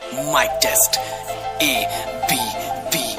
Mic test ABBY।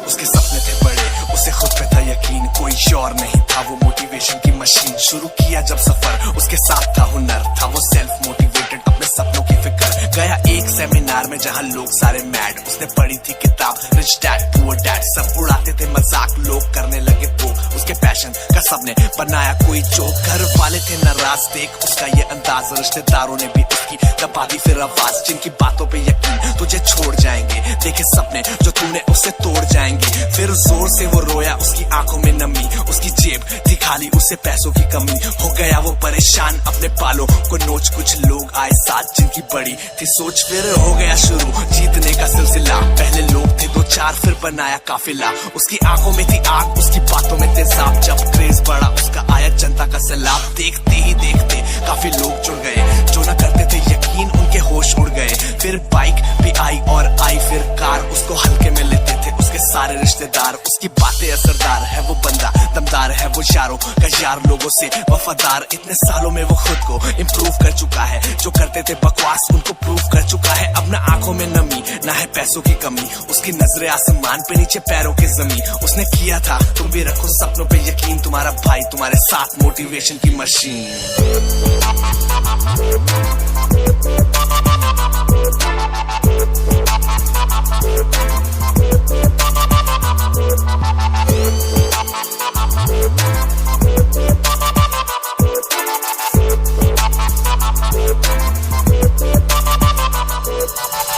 उसके सपने थे बड़े, उसे खुद पे था यकीन, कोई और नहीं था वो मोटिवेशन की मशीन। शुरू किया जब सफर, उसके साथ था हुनर, था वो सेल्फ मोटिवेटेड, अपने सपनों की फिक्र। गया एक सेमिनार में जहां लोग सारे मैड, उसने पढ़ी थी किताब रिच डैड पुअर डैड। सब उड़ाते थे मजाक, लोग करने लगे वो उसके पैशन का सबने बनाया कोई जोक। घर वाले थे नाराज देख उसका ये अंदाज, रिश्तेदारों ने भी उसकी दबा दी फिर आवाज। जिनकी बातों पे यकीन तुझे छोड़ जाएंगे, देखे सपने जो तूने उससे तोड़ जाएंगे। फिर जोर से वो रोया, उसकी आंखों में नमी, उसकी जेब थी खाली, उसे पैसों की कमी। हो गया वो परेशान, अपने बालों को नोच। कुछ लोग आए साथ जिनकी बड़ी थी सोच, फिर हो गया शुरू जीतने का सिलसिला। पहले लोग थे दो चार, फिर बनाया काफिला। उसकी आंखों में थी आग, उसकी बातों में तेजाब। जब क्रेज बढ़ा उसका आया जनता का सैलाब। देखते ही देखते काफी लोग जुड़ गए, जो न करते थे यकीन उनके होश उड़ गए। फिर बाइक भी आई और आई फिर कार, उसको हल्के में लेते थे उसके सारे रिश्तेदार। उसकी बातें असरदार है वो बंदा, दमदार है वो यारों का यार, लोगों से वफादार। इतने सालों में वो खुद को इम्प्रूव कर चुका है, जो करते थे बकवास उनको प्रूव कर चुका है। अब ना आंखों में नमी ना है पैसों की कमी, उसकी नजरें आसमान पे नीचे पैरों की जमीन। उसने किया था तुम भी रखो सपनों पे यकीन, तुम्हारा भाई तुम्हारे साथ मोटिवेशन की मशीन।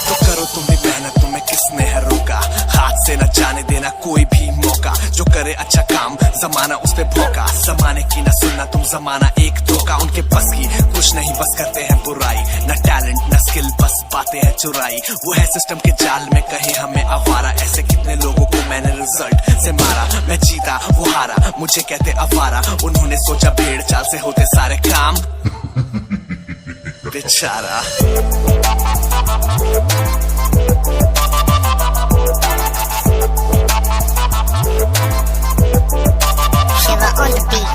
तो करो तुम्हें मेहनत, तुम्हें किसने है रोका? हाथ से न जाने देना कोई भी मौका, जो करे अच्छा काम जमाना उस पे भौंका। जमाने की न सुनना तुम, जमाना एक धोखा। उनके बस की कुछ नहीं, बस करते हैं बुराई। न टैलेंट न स्किल, बस बातें हैं चुराई। वो है सिस्टम के जाल में कहीं हमें आवारा। ऐसे कितने लोगों को मैंने रिजल्ट से मारा, मैं जीता वो हारा, मुझे कहते आवारा। उन्होंने सोचा भेड़ चाल से होते सारे काम, बेचारा। Shiva on the beat.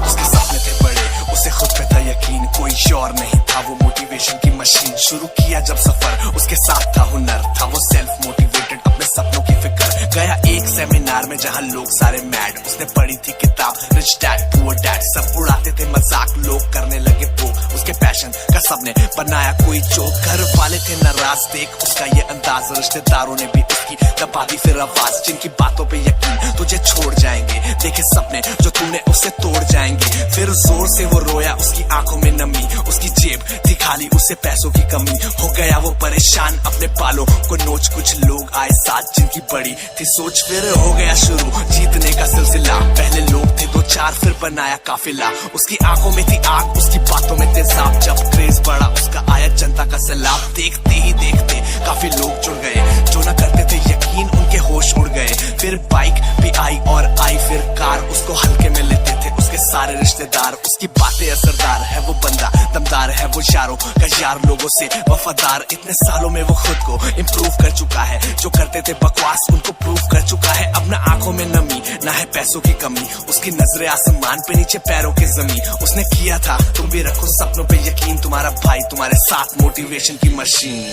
उसके सपने थे बड़े, उसे खुद पे था यकीन, कोई और नहीं था वो मोटिवेशन की मशीन। शुरू किया जब सफर, उसके साथ था हुनर, था वो सेल्फ मोटिवेटेड, अपने सपनों की फिक्र। गया एक सेमिनार में जहां लोग सारे मैड, उसने पढ़ी थी किताब रिच डैड पुअर डैड। सब उड़ाते थे मजाक, लोग करने लगे वो उसके पैशन का सबने बनाया कोई जोक। घर वाले थे नाराज देख उसका ये अंदाज, रिश्तेदारों ने भी उसकी दबा दी फिर आवाज। जिनकी बातों पे यकीन तुझे छोड़ जाएंगे, देखे सपने जो तूने उससे तोड़ जाएंगे। फिर जोर से वो रोया, उसकी आंखों में नमी, उसकी जेब थी खाली, उसे पैसों की कमी। हो गया वो परेशान, अपने बालों को नोच। कुछ लोग आए साथ जिनकी बड़ी थी सोच, फिर हो गया शुरू जीतने का सिलसिला। पहले लोग थे दो चार, फिर बनाया काफिला। उसकी आंखों में थी आग, उसकी बातों में तेजाब। जब क्रेज बढ़ा उसका आया जनता का सैलाब। देखते ही देखते काफी लोग जुड़ गए, जो न करते थे यकीन उनके होश उड़ गए। फिर बाइक भी आई और आई फिर कार, उसको हल्के में लेते थे उसके सारे रिश्तेदार। उसकी बातें असरदार है वो बंदा, दमदार है वो यारों का यार, लोगों से वफादार। इतने सालों में वो खुद को इम्प्रूव कर चुका है, जो करते थे बकवास उनको प्रूव कर चुका है। अब ना आंखों में नमी ना है पैसों की कमी, उसकी नजरें आसमान पे नीचे पैरों की जमीन। उसने किया था तुम भी रखो सपनों पे यकीन, तुम्हारा भाई तुम्हारे साथ मोटिवेशन की मशीन।